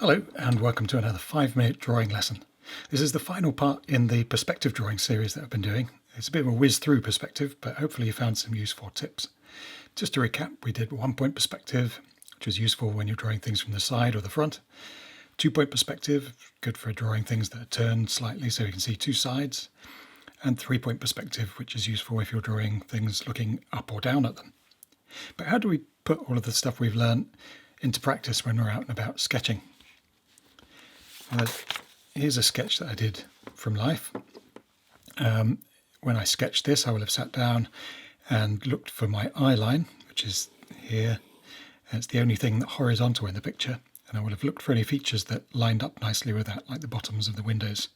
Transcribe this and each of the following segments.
Hello and welcome to another 5-minute drawing lesson. This is the final part in the perspective drawing series that I've been doing. It's a bit of a whiz through perspective, but hopefully you found some useful tips. Just to recap, we did 1-point perspective, which is useful when you're drawing things from the side or the front. 2-point perspective, good for drawing things that are turned slightly so you can see two sides. And 3-point perspective, which is useful if you're drawing things looking up or down at them. But how do we put all of the stuff we've learned into practice when we're out and about sketching? Here's a sketch that I did from life. When I sketched this, I will have sat down and looked for my eye line, which is here. And it's the only thing that's horizontal in the picture. And I will have looked for any features that lined up nicely with that, like the bottoms of the windows.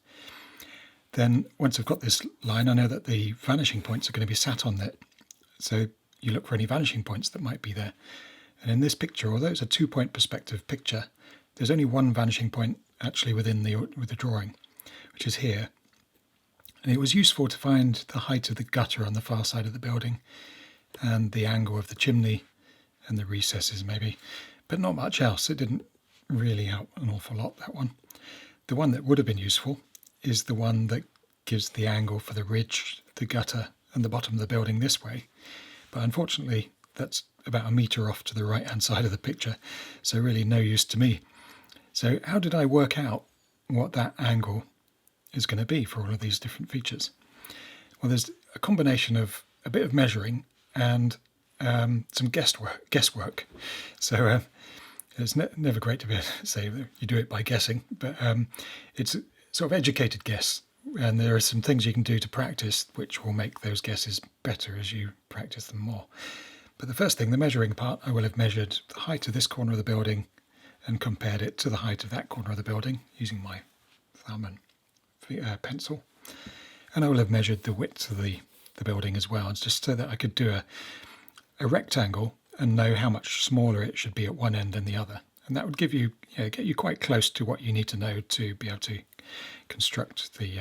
Then once I've got this line, I know that the vanishing points are going to be sat on it. So you look for any vanishing points that might be there. And in this picture, although it's a 2-point perspective picture, there's only one vanishing point actually within the drawing, which is here. And it was useful to find the height of the gutter on the far side of the building and the angle of the chimney and the recesses maybe, but not much else. It didn't really help an awful lot, that one. The one that would have been useful is the one that gives the angle for the ridge, the gutter and the bottom of the building this way. But unfortunately, that's about a metre off to the right-hand side of the picture, so really no use to me. So how did I work out what that angle is going to be for all of these different features? Well, there's a combination of a bit of measuring and some guesswork. So it's never great to be able to say that you do it by guessing, but it's a sort of educated guess. And there are some things you can do to practice which will make those guesses better as you practice them more. But the first thing, the measuring part, I will have measured the height of this corner of the building and compared it to the height of that corner of the building using my thumb and pencil. And I will have measured the width of the building as well, just so that I could do a rectangle and know how much smaller it should be at one end than the other. And that would give you, get you quite close to what you need to know to be able to construct the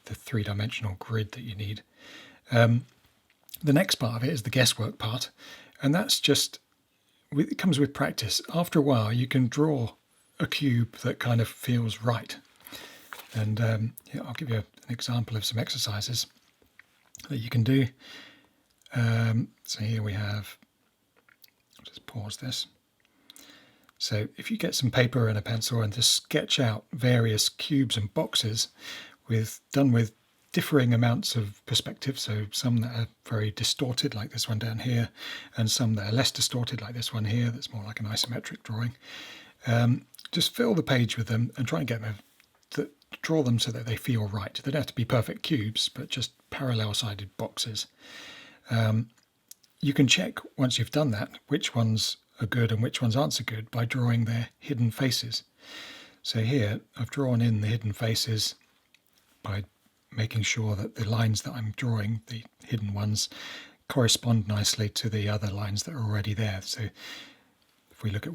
3-dimensional grid that you need. The next part of it is the guesswork part, and that's just, it comes with practice. After a while, you can draw a cube that kind of feels right. And I'll give you an example of some exercises that you can do. So here we have, I'll just pause this. So if you get some paper and a pencil and just sketch out various cubes and boxes done with differing amounts of perspective, so some that are very distorted like this one down here, and some that are less distorted like this one here that's more like an isometric drawing. Just fill the page with them and try and get them to draw them so that they feel right. They don't have to be perfect cubes, but just parallel-sided boxes. You can check once you've done that which ones are good and which ones aren't so good by drawing their hidden faces. So here I've drawn in the hidden faces by making sure that the lines that I'm drawing, the hidden ones, correspond nicely to the other lines that are already there. So if we look at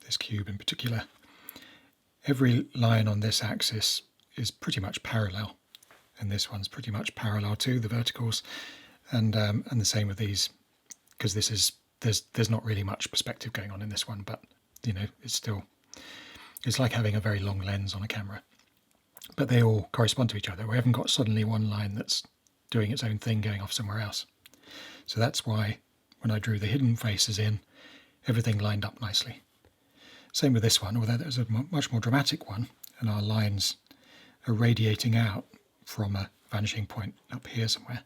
this cube in particular, every line on this axis is pretty much parallel, and this one's pretty much parallel to the verticals, and the same with these, because there's not really much perspective going on in this one, but it's like having a very long lens on a camera. But they all correspond to each other. We haven't got suddenly one line that's doing its own thing going off somewhere else. So that's why when I drew the hidden faces in, everything lined up nicely. Same with this one, although there's a much more dramatic one, and our lines are radiating out from a vanishing point up here somewhere.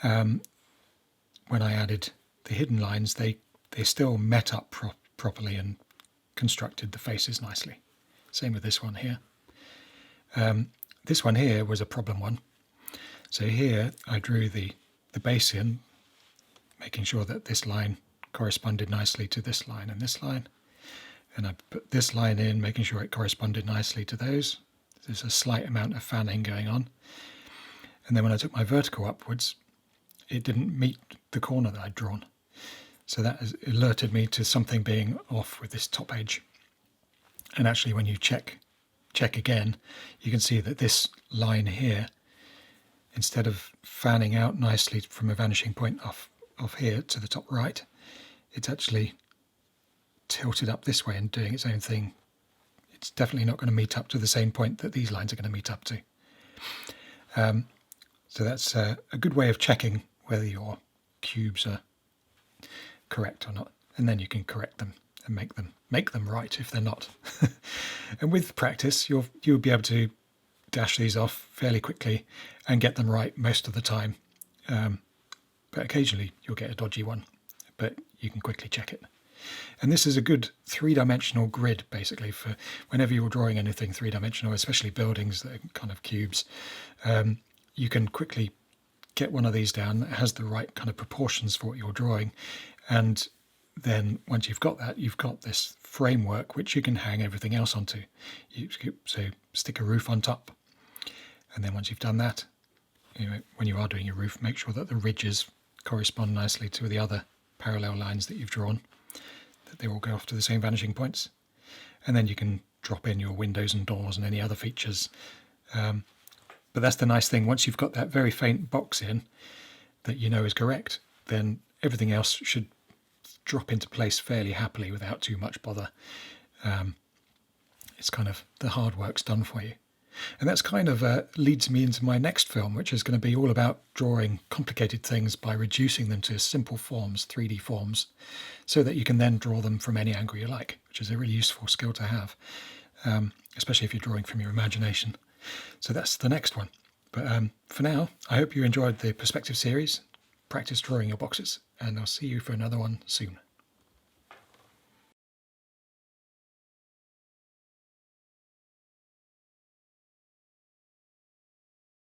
When I added the hidden lines, they still met up properly and constructed the faces nicely. Same with this one here. This one here was a problem one. So here I drew the base in, making sure that this line corresponded nicely to this line and this line. And I put this line in, making sure it corresponded nicely to those. There's a slight amount of fanning going on. And then when I took my vertical upwards, it didn't meet the corner that I'd drawn. So that has alerted me to something being off with this top edge. And actually when you check again, you can see that this line here, instead of fanning out nicely from a vanishing point off here to the top right, it's actually tilted up this way and doing its own thing, it's definitely not going to meet up to the same point that these lines are going to meet up to. So that's a good way of checking whether your cubes are correct or not, and then you can correct them and make them right if they're not. And with practice, you'll be able to dash these off fairly quickly and get them right most of the time. But occasionally you'll get a dodgy one, but you can quickly check it. And this is a good three-dimensional grid, basically, for whenever you're drawing anything three-dimensional, especially buildings that are kind of cubes. You can quickly get one of these down that has the right kind of proportions for what you're drawing. And then once you've got that, you've got this framework which you can hang everything else onto. So stick a roof on top. And then once you've done that, when you are doing your roof, make sure that the ridges correspond nicely to the other parallel lines that you've drawn, that they all go off to the same vanishing points. And then you can drop in your windows and doors and any other features. But that's the nice thing. Once you've got that very faint box in that you know is correct, then everything else should drop into place fairly happily without too much bother. It's kind of the hard work's done for you. And that's kind of leads me into my next film, which is going to be all about drawing complicated things by reducing them to simple forms, 3D forms, so that you can then draw them from any angle you like, which is a really useful skill to have, especially if you're drawing from your imagination. So that's the next one. But for now, I hope you enjoyed the perspective series. Practice drawing your boxes, and I'll see you for another one soon.